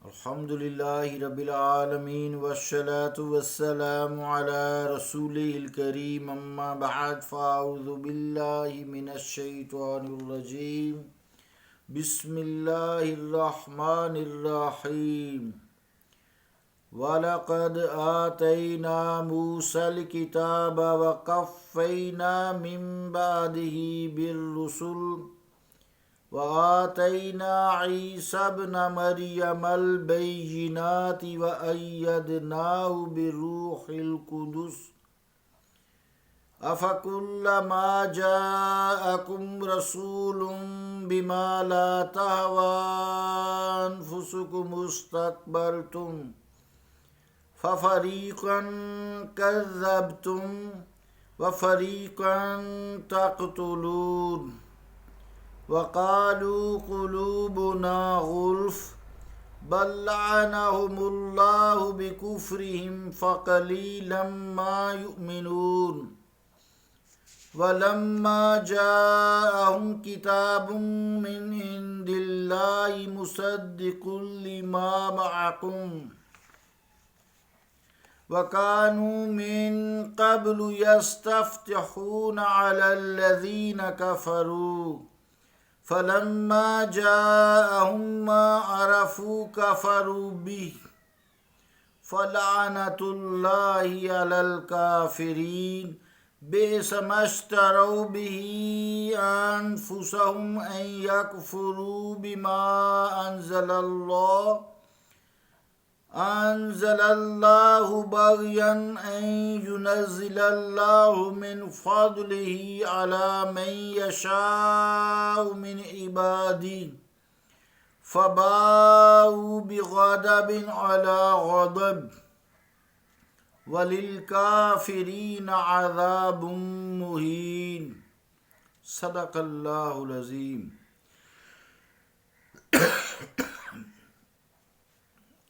الحمد للہ رب العالمین والصلاة والسلام علی رسولہ الکریم اما بعد فاعوذ باللہ من الشیطان الرجیم بسم اللہ الرحمن الرحیم وَلَقَدْ آتَيْنَا مُوسَى الْكِتَابَ وَقَفَّيْنَا مِن بَعْدِهِ بِالرُّسُلِ وَآتَيْنَا عِيسَى ابْنَ مَرْيَمَ الْبَيِّنَاتِ وَأَيَّدْنَاهُ بِالرُّوحِ الْقُدُسِ أَفَكُلَّمَا جَاءَكُمْ رَسُولٌ بِمَا لَا تَهْوَىٰ أَنفُسُكُمُ اسْتَكْبَرْتُمْ فَفَرِيقًا كَذَّبْتُمْ وَفَرِيقًا تَقْتُلُونَ وَقَالُوا قُلُوبُنَا غُلْفٌ بَل لَّعَنَهُمُ اللَّهُ بِكُفْرِهِمْ فَقَلِيلًا مَّا يُؤْمِنُونَ وَلَمَّا جَاءَهُمْ كِتَابٌ مِّنْ عِندِ اللَّهِ مُصَدِّقٌ لِّمَا مَعَكُمْ وَكَانُوا مِن قَبْلُ يَسْتَفْتِحُونَ عَلَى الَّذِينَ كَفَرُوا فَلَمَّا جَاءَهُم مَّا عَرَفُوا كَفَرُوا بِهِ فَلَعْنَةُ اللَّهِ عَلَى الْكَافِرِينَ بِئْسَ مَا اشْتَرَوْا بِهِ أَنفُسَهُمْ أَن يَكْفُرُوا بِمَا أَنزَلَ اللَّهُ بَغْيًا أَن يُنَزِّلَ اللَّهُ مِنْ فَضْلِهِ عَلَى مَن يَشَاءُ مِنْ عِبَادِهِ فَبَاءُوا بِغَضَبٍ عَلَى غَضَبٍ وَلِلْكَافِرِينَ عَذَابٌ مُّهِينٌ۔ صدق اللہ العظیم۔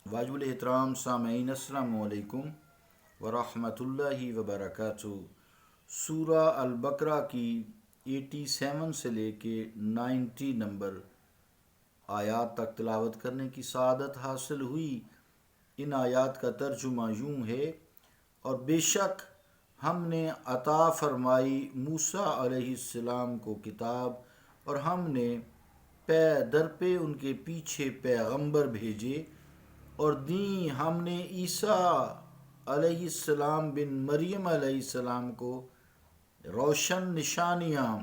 واجب الاحترام سامعین، السلام علیکم ورحمۃ اللہ وبرکاتہ۔ سورہ البقرہ کی 87 سے لے کے 90 نمبر آیات تک تلاوت کرنے کی سعادت حاصل ہوئی۔ ان آیات کا ترجمہ یوں ہے: اور بے شک ہم نے عطا فرمائی موسیٰ علیہ السلام کو کتاب، اور ہم نے پے در پہ ان کے پیچھے پیغمبر بھیجے، اور دیں ہم نے عیسیٰ علیہ السلام بن مریم علیہ السلام کو روشن نشانیاں،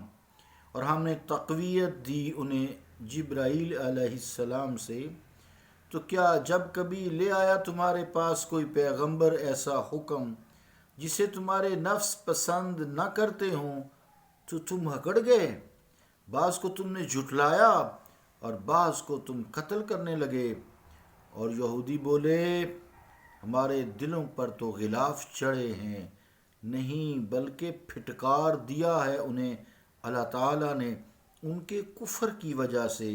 اور ہم نے تقویت دی انہیں جبرائیل علیہ السلام سے۔ تو کیا جب کبھی لے آیا تمہارے پاس کوئی پیغمبر ایسا حکم جسے تمہارے نفس پسند نہ کرتے ہوں تو تم اکڑ گئے؟ بعض کو تم نے جھٹلایا اور بعض کو تم قتل کرنے لگے۔ اور یہودی بولے، ہمارے دلوں پر تو غلاف چڑھے ہیں، نہیں بلکہ پھٹکار دیا ہے انہیں اللہ تعالیٰ نے ان کے کفر کی وجہ سے،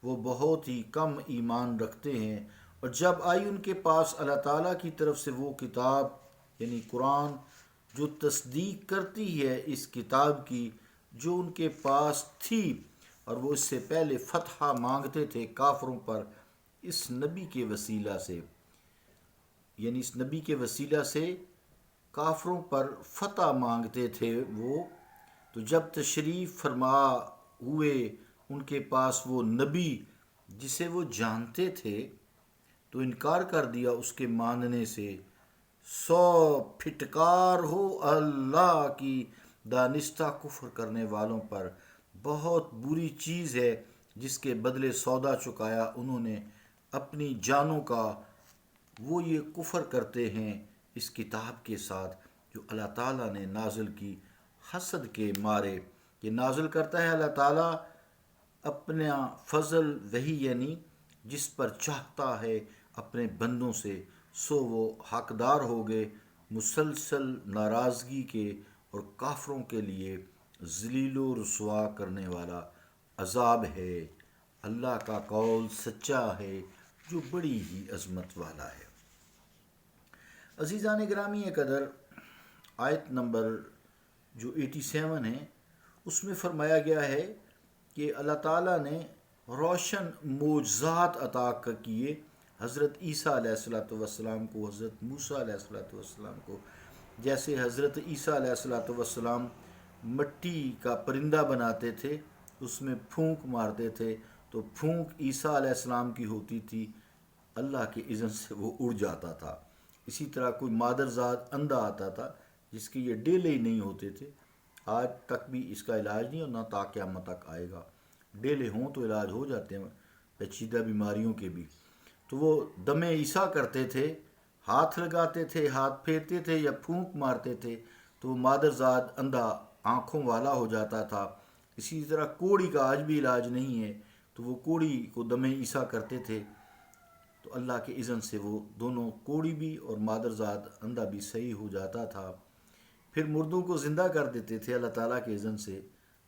وہ بہت ہی کم ایمان رکھتے ہیں۔ اور جب آئی ان کے پاس اللہ تعالیٰ کی طرف سے وہ کتاب یعنی قرآن جو تصدیق کرتی ہے اس کتاب کی جو ان کے پاس تھی، اور وہ اس سے پہلے فتح مانگتے تھے کافروں پر اس نبی کے وسیلہ سے، یعنی اس نبی کے وسیلہ سے کافروں پر فتح مانگتے تھے وہ، تو جب تشریف فرما ہوئے ان کے پاس وہ نبی جسے وہ جانتے تھے تو انکار کر دیا اس کے ماننے سے۔ سو پھٹکار ہو اللہ کی دانستہ کفر کرنے والوں پر، بہت بری چیز ہے جس کے بدلے سودا چکایا انہوں نے اپنی جانوں کا۔ وہ یہ کفر کرتے ہیں اس کتاب کے ساتھ جو اللہ تعالیٰ نے نازل کی، حسد کے مارے۔ یہ نازل کرتا ہے اللہ تعالیٰ اپنا فضل وہی یعنی جس پر چاہتا ہے اپنے بندوں سے، سو وہ حقدار ہو گئے مسلسل ناراضگی کے، اور کافروں کے لیے ذلیل و رسوا کرنے والا عذاب ہے۔ اللہ کا قول سچا ہے جو بڑی ہی عظمت والا ہے۔ عزیزان گرامی قدر، آیت نمبر جو 87 ہے اس میں فرمایا گیا ہے کہ اللہ تعالیٰ نے روشن معجزات عطا کیے حضرت عیسیٰ علیہ الصلوۃ والسلام کو، حضرت موسیٰ علیہ الصلوۃ والسلام کو. جیسے حضرت عیسیٰ علیہ الصلوۃ والسلام مٹی کا پرندہ بناتے تھے، اس میں پھونک مارتے تھے تو پھونک عیسیٰ علیہ السلام کی ہوتی تھی، اللہ کے اذن سے وہ اڑ جاتا تھا. اسی طرح کوئی مادرزاد اندھا آتا تھا جس کے یہ ڈیلے ہی نہیں ہوتے تھے، آج تک بھی اس کا علاج نہیں اور نہ تا قیامت تک آئے گا. ڈیلے ہوں تو علاج ہو جاتے ہیں پیچیدہ بیماریوں کے بھی. تو وہ دم عیسیٰ کرتے تھے، ہاتھ لگاتے تھے، ہاتھ پھیرتے تھے یا پھونک مارتے تھے تو وہ مادرزاد اندھا آنکھوں والا ہو جاتا تھا. اسی طرح کوڑی کا آج بھی علاج نہیں ہے، تو وہ کوڑی کو دم عیسیٰ کرتے تھے تو اللہ کے اذن سے وہ دونوں کوڑی بھی اور مادرزاد اندھا بھی صحیح ہو جاتا تھا. پھر مردوں کو زندہ کر دیتے تھے اللہ تعالیٰ کے اذن سے.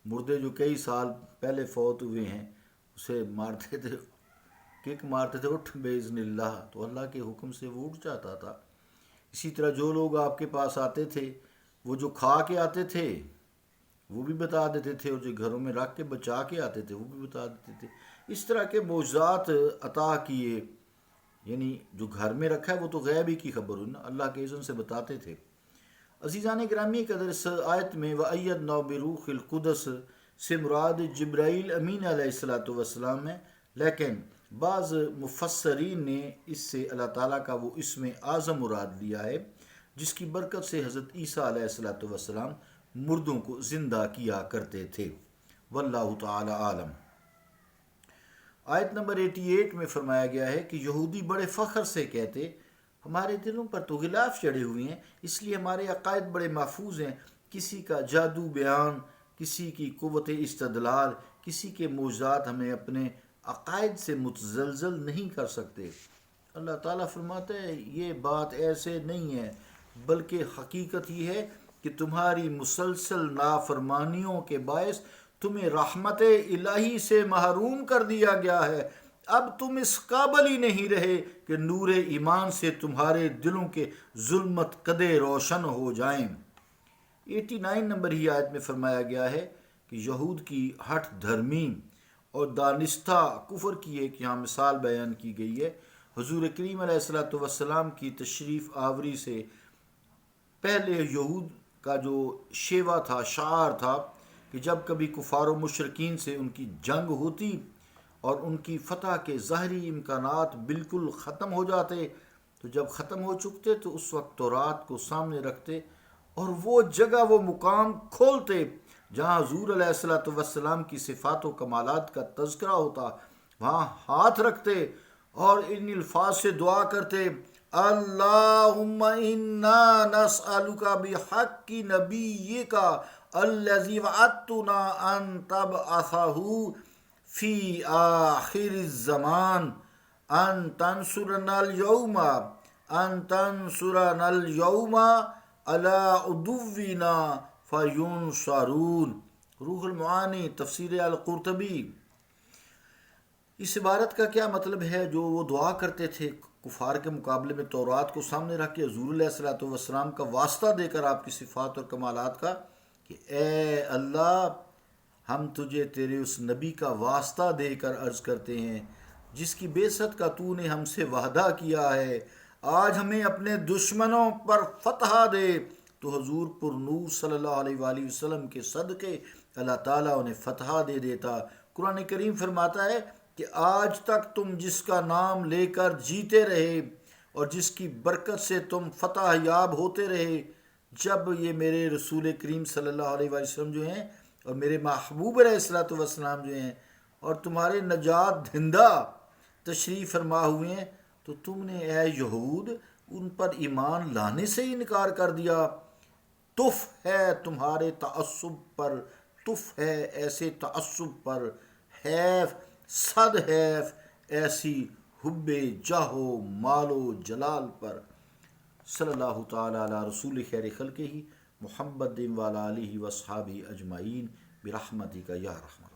مردے جو کئی سال پہلے فوت ہوئے ہیں اسے مارتے تھے، کک مارتے تھے، اٹھ باذن اللہ، تو اللہ کے حکم سے وہ اٹھ جاتا تھا. اسی طرح جو لوگ آپ کے پاس آتے تھے وہ جو کھا کے آتے تھے وہ بھی بتا دیتے تھے، اور جو گھروں میں رکھ کے بچا کے آتے تھے وہ بھی بتا دیتے تھے. اس طرح کے معجزات عطا کیے، یعنی جو گھر میں رکھا ہے وہ تو غیب ہی کی خبر ہوئی نا، اللہ کے اذن سے بتاتے تھے. عزیزان گرامی، قدر اس آیت میں وَأَيَّدْنَا بِرُوحِ الْقُدُسِ سے مراد جبرائیل امین علیہ السلام ہے، لیکن بعض مفسرین نے اس سے اللہ تعالیٰ کا وہ اسم اعظم مراد لیا ہے جس کی برکت سے حضرت عیسیٰ علیہ السلام مردوں کو زندہ کیا کرتے تھے. واللہ تعالی عالم. آیت نمبر 88 میں فرمایا گیا ہے کہ یہودی بڑے فخر سے کہتے ہمارے دلوں پر تو غلاف چڑھے ہوئے ہیں، اس لیے ہمارے عقائد بڑے محفوظ ہیں، کسی کا جادو بیان، کسی کی قوت استدلال، کسی کے معجزات ہمیں اپنے عقائد سے متزلزل نہیں کر سکتے. اللہ تعالیٰ فرماتا ہے یہ بات ایسے نہیں ہے، بلکہ حقیقت یہ ہے کہ تمہاری مسلسل نافرمانیوں کے باعث تمہیں رحمت الہی سے محروم کر دیا گیا ہے. اب تم اس قابل ہی نہیں رہے کہ نور ایمان سے تمہارے دلوں کے ظلمت قدے روشن ہو جائیں. 89 نمبر ہی آیت میں فرمایا گیا ہے کہ یہود کی ہٹ دھرمی اور دانستہ کفر کی ایک یہاں مثال بیان کی گئی ہے. حضور کریم علیہ السلام کی تشریف آوری سے پہلے یہود کا جو شیوا تھا، شعار تھا کہ جب کبھی کفار و مشرکین سے ان کی جنگ ہوتی اور ان کی فتح کے ظاہری امکانات بالکل ختم ہو جاتے، تو جب ختم ہو چکتے تو اس وقت تورات کو سامنے رکھتے اور وہ جگہ، وہ مقام کھولتے جہاں حضور علیہ السلام کی صفات و کمالات کا تذکرہ ہوتا، وہاں ہاتھ رکھتے اور ان الفاظ سے دعا کرتے اللہم انا نسألک بحق نبیک الذی وعدتنا ان تبعثہ فی آخر الزمان ان تنصرنا اليوم علی عدونا فینصرون. روح المعانی تفسیر القرطبی. اس عبارت کا کیا مطلب ہے؟ جو وہ دعا کرتے تھے کفار کے مقابلے میں تورات کو سامنے رکھ کے حضور علیہ السلام کا واسطہ دے کر آپ کی صفات اور کمالات کا، کہ اے اللہ ہم تجھے تیرے اس نبی کا واسطہ دے کر عرض کرتے ہیں جس کی بعثت کا تو نے ہم سے وعدہ کیا ہے، آج ہمیں اپنے دشمنوں پر فتح دے. تو حضور پر نور صلی اللہ علیہ وآلہ وسلم کے صدقے اللہ تعالیٰ انہیں فتح دے دیتا. قرآن کریم فرماتا ہے کہ آج تک تم جس کا نام لے کر جیتے رہے اور جس کی برکت سے تم فتح یاب ہوتے رہے، جب یہ میرے رسول کریم صلی اللہ علیہ وآلہ وسلم جو ہیں اور میرے محبوب علیہ السلام جو ہیں اور تمہارے نجات دہندہ تشریف فرما ہوئے ہیں، تو تم نے اے یہود ان پر ایمان لانے سے انکار کر دیا. تف ہے تمہارے تعصب پر، تف ہے ایسے تعصب پر، حیف صد حیف ایسی حب جاہ و مال و جلال پر. صلی اللہ تعالی علی رسول خیر خلقہ محمد وعلی آلہ وصحابہ اجمعین برحمتک یا رحمت.